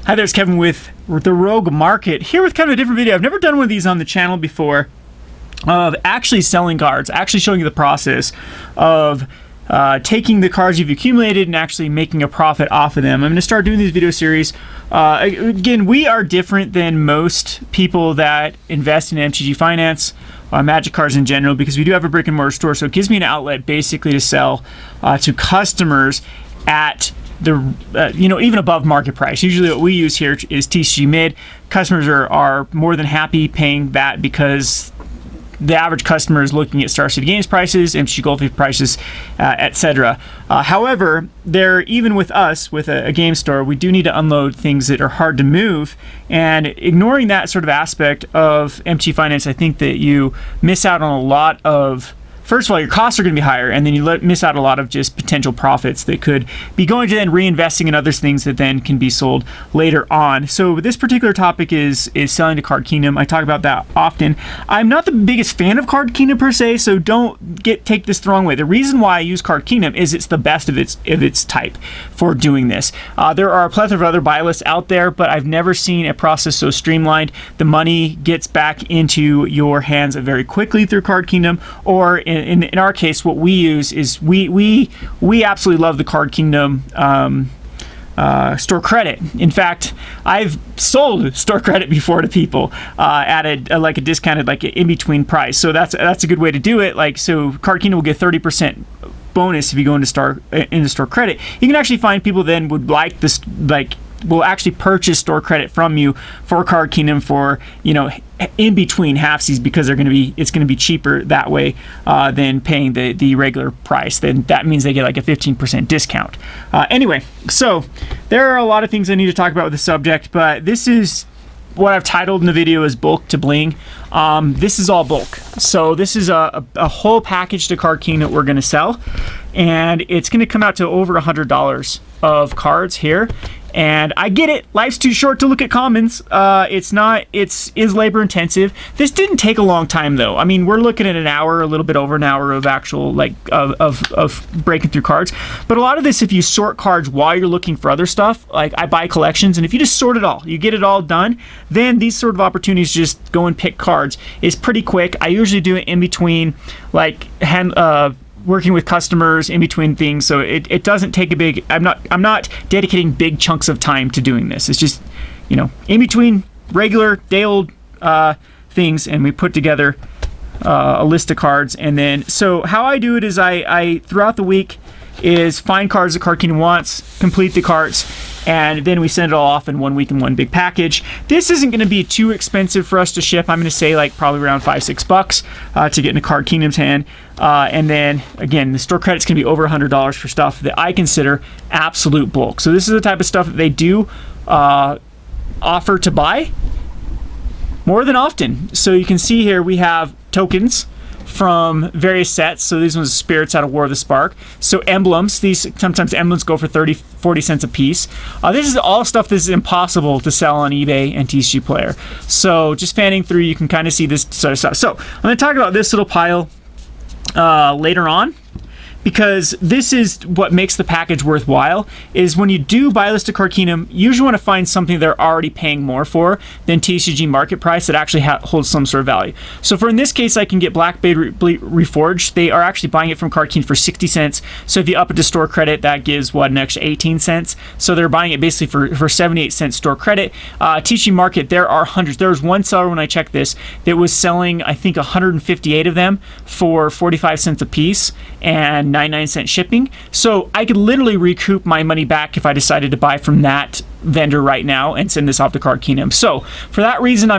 Hi there, it's Kevin with the Rogue Market, here with kind of a different video. I've never done one of these on the channel before, of actually selling cards, actually showing you the process of taking the cards you've accumulated and actually making a profit off of them. I'm going to start doing these video series. Again, we are different than most people that invest in MTG Finance, Magic cards in general, because we do have a brick and mortar store, so it gives me an outlet basically to sell to customers at the even above market price. Usually what we use here is TCG mid. Customers are more than happy paying that because the average customer is looking at Star City Games prices, MTG Goldfish prices, etc. However, even with us, with a game store, we do need to unload things that are hard to move. And ignoring that sort of aspect of MTG Finance, I think that you miss out on a lot of, first of all, your costs are going to be higher, and then you miss out a lot of just potential profits that could be going to then reinvesting in other things that then can be sold later on. So this particular topic is selling to Card Kingdom. I talk about that often. I'm not the biggest fan of Card Kingdom per se, so don't take this the wrong way. The reason why I use Card Kingdom is it's the best of its type for doing this. There are a plethora of other buy lists out there, but I've never seen a process so streamlined. The money gets back into your hands very quickly through Card Kingdom, or in our case, what we use is we absolutely love the Card Kingdom store credit. In fact, I've sold store credit before to people at a discounted, in between price. So that's a good way to do it. So Card Kingdom will get 30% bonus if you go into store credit. You can actually find people then would like this, will actually purchase store credit from you for Card Kingdom for in between halfsies, because it's going to be cheaper that way than paying the regular price. Then that means they get a 15% discount. Anyway, so there are a lot of things I need to talk about with the subject, but this is what I've titled in the video as bulk to bling. This is all bulk. So this is a whole package to Card Kingdom that we're going to sell, and it's going to come out to over $100 of cards here. And I get it, life's too short to look at commons. It's labor intensive. This didn't take a long time though. I mean, we're looking at an hour, a little bit over an hour of actual of breaking through cards. But a lot of this, if you sort cards while you're looking for other stuff, I buy collections, and if you just sort it all, you get it all done, then these sort of opportunities, just go and pick cards, is pretty quick. I usually do it in between working with customers, in between things, so it doesn't take a big, I'm not dedicating big chunks of time to doing this. It's just in between regular day-old things, and we put together a list of cards. And then, so how I do it is I throughout the week is find cards that Card Kingdom wants, complete the carts, and then we send it all off in 1 week in one big package. This isn't going to be too expensive for us to ship. I'm going to say probably around $5-6 to get into Card Kingdom's hand. And then again, the store credit's going to be over $100 for stuff that I consider absolute bulk. So this is the type of stuff that they do offer to buy more than often. So you can see here we have tokens from various sets. So these ones are spirits out of War of the Spark. So emblems, sometimes emblems go for 30-40 cents a piece. This is all stuff that is impossible to sell on eBay and TCG Player. So just fanning through, you can kind of see this sort of stuff. So I'm going to talk about this little pile later on, because this is what makes the package worthwhile. Is when you do buy list to Card Kingdom, you usually want to find something they're already paying more for than TCG market price that actually holds some sort of value. So for in this case, I can get Black Blade Reforged. They are actually buying it from Card Kingdom for 60 cents. So if you up it to store credit, that gives an extra 18 cents. So they're buying it basically for 78 cents store credit. TCG market, there are hundreds. There was one seller when I checked this that was selling, I think, 158 of them for 45 cents a piece and 99-cent shipping. So I could literally recoup my money back if I decided to buy from that vendor right now and send this off to Card Kingdom. So for that reason,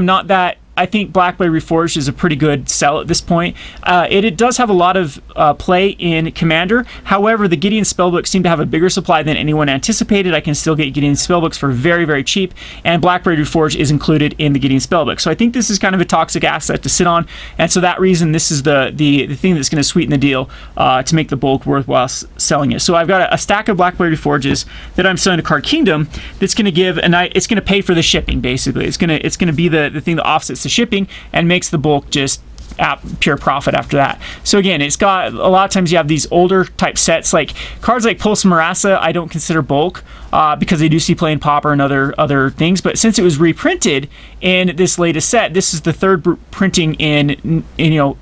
I think Black Blade Reforged is a pretty good sell at this point. It does have a lot of play in Commander. However, the Gideon spellbooks seem to have a bigger supply than anyone anticipated. I can still get Gideon spellbooks for very, very cheap, and Black Blade Reforged is included in the Gideon spellbook. So I think this is kind of a toxic asset to sit on, and so that reason, this is the thing that's going to sweeten the deal to make the bulk worthwhile selling it. So I've got a stack of Black Blade Reforges that I'm selling to Card Kingdom that's going to give, and it's going to pay for the shipping. Basically, it's going to be the thing that offsets the shipping and makes the bulk just pure profit after that. So again, it's got a lot of times you have these older type sets, like cards like Pulse Marassa I don't consider bulk because they do see play in Pauper and other things, but since it was reprinted in this latest set, this is the third printing in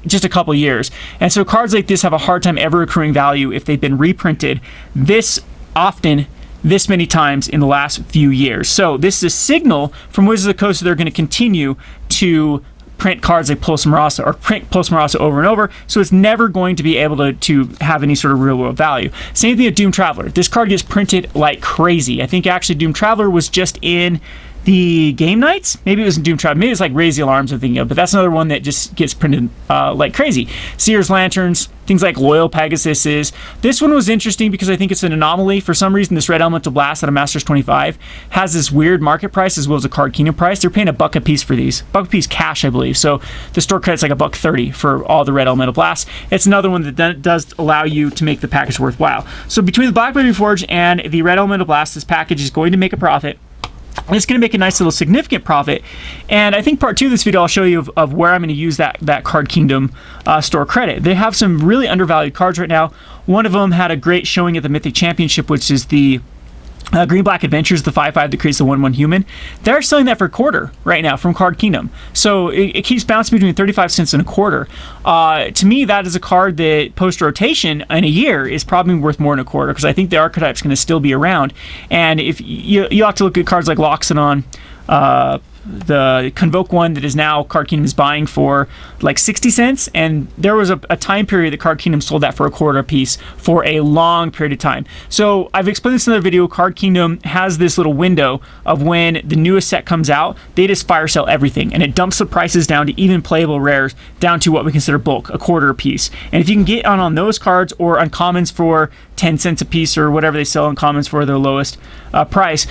just a couple years, and so cards like this have a hard time ever accruing value if they've been reprinted this often, this many times in the last few years. So this is a signal from Wizards of the Coast that they're going to continue to print cards like Pulse Marassa or print Pulse Marassa over and over, so it's never going to be able to have any sort of real world value. Same thing with Doom Traveler. This card gets printed like crazy. I think actually Doom Traveler was just in the Game Nights. Maybe it was in Doom Traveler. Maybe it's like Raise the Alarms I'm thinking of, but that's another one that just gets printed like crazy. Seer's Lanterns, things like Loyal Pegasuses. This one was interesting because I think it's an anomaly. For some reason, this Red Elemental Blast out of Masters 25 has this weird market price as well as a Card Kingdom price. They're paying $1 a piece for these. $1 a piece cash, I believe. So the store credit's like $1.30 for all the Red Elemental Blasts. It's another one that does allow you to make the package worthwhile. So between the Black Blade Reforged and the Red Elemental Blast, this package is going to make a profit. It's going to make a nice little significant profit, and I think part 2 of this video I'll show you of where I'm going to use that Card Kingdom store credit. They have some really undervalued cards right now. One of them had a great showing at the Mythic Championship, which is the Green Black Adventures, the 5/5 that creates the 1/1 human. They're selling that for a quarter right now from Card Kingdom. So it keeps bouncing between 35 cents and a quarter. To me, that is a card that post rotation in a year is probably worth more than a quarter, because I think the archetype's going to still be around. And if you have to look at cards like Loxodon, the Convoke one that is now Card Kingdom is buying for like 60 cents, and there was a time period that Card Kingdom sold that for a quarter a piece for a long period of time. So I've explained this in another video. Card Kingdom has this little window of when the newest set comes out, they just fire sell everything, and it dumps the prices down to even playable rares down to what we consider bulk, a quarter a piece. And if you can get on those cards or uncommons for 10 cents a piece or whatever they sell uncommons for their lowest price.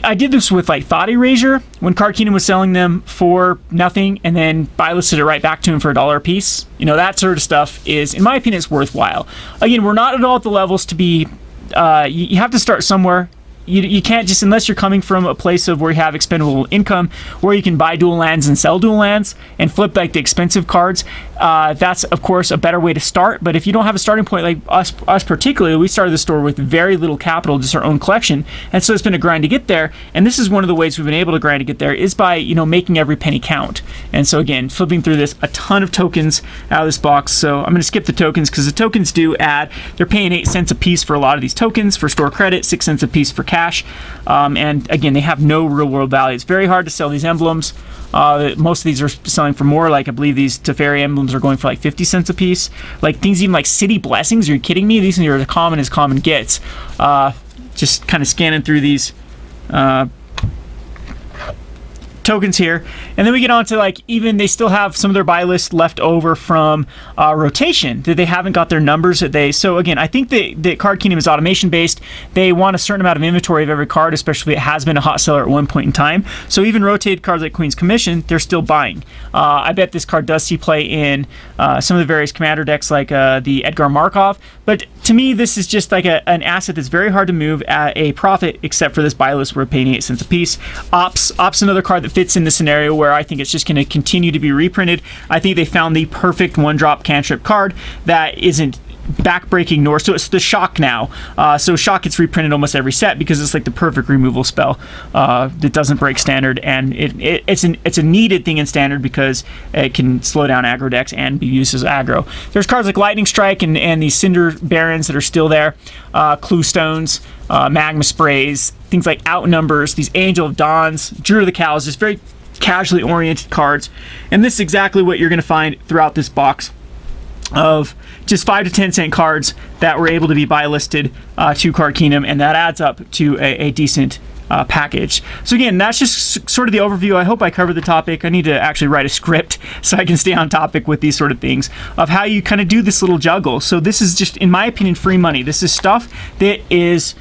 I did this with like Thought Erasure when Card Kingdom was selling them for nothing, and then Buylisted it right back to him for $1 a piece. That sort of stuff is, in my opinion, it's worthwhile. Again, we're not at all at the levels to be. You have to start somewhere. You can't just, unless you're coming from a place of where you have expendable income, where you can buy dual lands and sell dual lands and flip like the expensive cards. That's of course a better way to start. But if you don't have a starting point, like us particularly, we started the store with very little capital, just our own collection, and so it's been a grind to get there. And this is one of the ways we've been able to grind to get there is by making every penny count. And so again, flipping through this, a ton of tokens out of this box. So I'm going to skip the tokens because the tokens do add. They're paying 8 cents a piece for a lot of these tokens for store credit, 6 cents a piece for cash. And again, they have no real world value. It's very hard to sell these emblems. Most of these are selling for more. Like I believe these Teferi emblems are going for like 50 cents a piece. Like things even like City Blessings. Are you kidding me? These are as common gets. Just kind of scanning through these tokens here, and then we get on to like, even they still have some of their buy list left over from rotation that they haven't got their numbers that so again, I think that Card Kingdom is automation based. They want a certain amount of inventory of every card, especially if it has been a hot seller at one point in time. So even rotated cards like Queen's Commission, they're still buying. I bet this card does see play in some of the various commander decks like the Edgar Markov, but to me this is just like an asset that's very hard to move at a profit, except for this buy list where we're paying 8 cents a piece. Ops another card that fits in the scenario where I think it's just going to continue to be reprinted. I think they found the perfect one-drop cantrip card that isn't backbreaking nor, so it's the Shock now. So Shock gets reprinted almost every set because it's like the perfect removal spell that doesn't break standard, and it's a needed thing in standard because it can slow down aggro decks and be used as aggro. There's cards like Lightning Strike and these Cinder Barons that are still there, Clue Stones, Magma Sprays, things like Outnumbers, these Angel of Dawns, Druid of the Cows, just very casually oriented cards. And this is exactly what you're going to find throughout this box of just 5 to 10 cent cards that were able to be buy listed to Card Kingdom, and that adds up to a decent package. So again, that's just sort of the overview. I hope I covered the topic. I need to actually write a script so I can stay on topic with these sort of things of how you kind of do this little juggle. So this is just, in my opinion, free money. This is stuff that is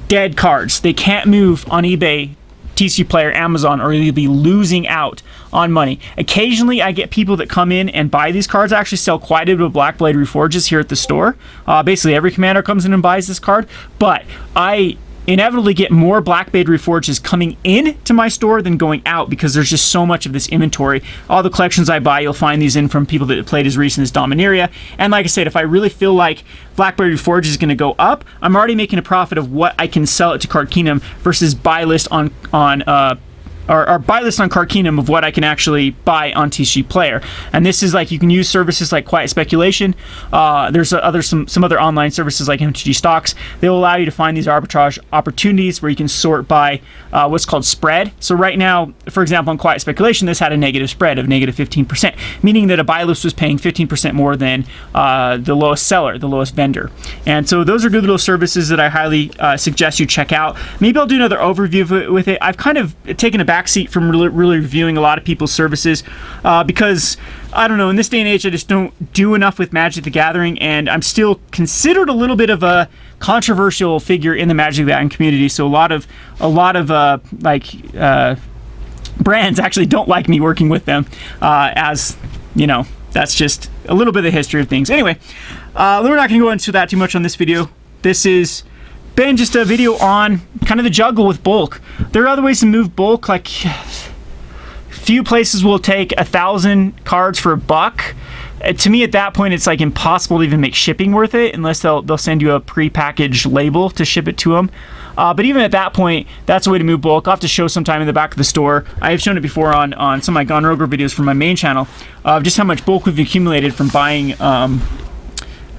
dead cards. They can't move on eBay, TCG Player, Amazon, or you'll be losing out on money. Occasionally I get people that come in and buy these cards. I actually sell quite a bit of Black Blade Reforges here at the store. Basically every commander comes in and buys this card, but I inevitably get more Black Bay Reforges coming into my store than going out, because there's just so much of this inventory. All the collections I buy, you'll find these in from people that played as recent as Dominaria. And like I said, if I really feel like Black Bay Reforge is going to go up, I'm already making a profit of what I can sell it to Card Kingdom versus buy list on buy list on Card Kingdom of what I can actually buy on TCG Player. And this is like, you can use services like Quiet Speculation. There's some other online services like MTG Stocks. They will allow you to find these arbitrage opportunities where you can sort by what's called spread. So right now, for example, on Quiet Speculation, this had a negative spread of negative 15%, meaning that a buy list was paying 15% more than the lowest seller, the lowest vendor. And so those are good little services that I highly suggest you check out. Maybe I'll do another overview with it. I've kind of taken a backseat from really reviewing a lot of people's services because, I don't know, in this day and age, I just don't do enough with Magic the Gathering, and I'm still considered a little bit of a controversial figure in the Magic the Gathering community. So a lot of brands actually don't like me working with them, as you know, that's just a little bit of the history of things. Anyway, we're not going to go into that too much on this video. This is been just a video on kind of the juggle with bulk. There are other ways to move bulk, like few places will take 1,000 cards for $1. To me, at that point, it's like impossible to even make shipping worth it unless they'll send you a pre-packaged label to ship it to them. But even at that point, that's a way to move bulk. I'll have to show sometime in the back of the store. I have shown it before on some of my Gone Rogue videos from my main channel of just how much bulk we've accumulated from buying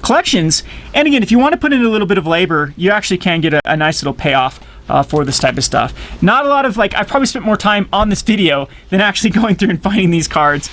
collections. And again, if you want to put in a little bit of labor, you actually can get a nice little payoff for this type of stuff. Not a lot of, like, I've probably spent more time on this video than actually going through and finding these cards,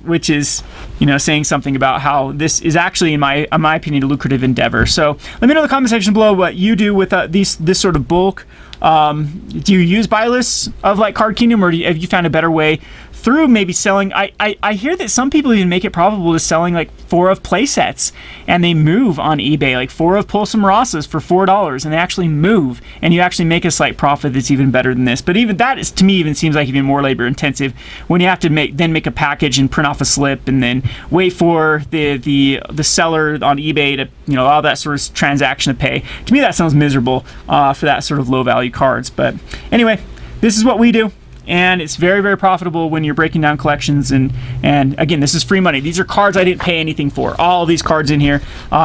which is, you know, saying something about how this is actually, in my opinion, a lucrative endeavor. So let me know in the comment section below what you do with this sort of bulk. Do you use buy lists of like Card Kingdom, or have you found a better way through maybe selling? I hear that some people even make it probable to selling like 4 of play sets, and they move on eBay, like 4 of Pull Some Rossas for $4, and they actually move, and you actually make a slight profit that's even better than this. But even that is, to me, even seems like even more labor intensive when you have to make a package and print off a slip and then wait for the seller on eBay to, you know, all that sort of transaction to pay. To me, that sounds miserable for that sort of low value cards. But anyway, this is what we do. And it's very, very profitable when you're breaking down collections. And again, this is free money. These are cards I didn't pay anything for. All these cards in here,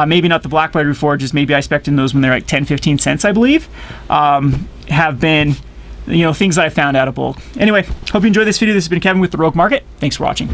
maybe not the Black Bay Reforges, maybe I spec'd in those when they're like 10, 15 cents, I believe, have been, you know, things that I found out of bulk. Anyway, hope you enjoyed this video. This has been Kevin with The Rogue Market. Thanks for watching.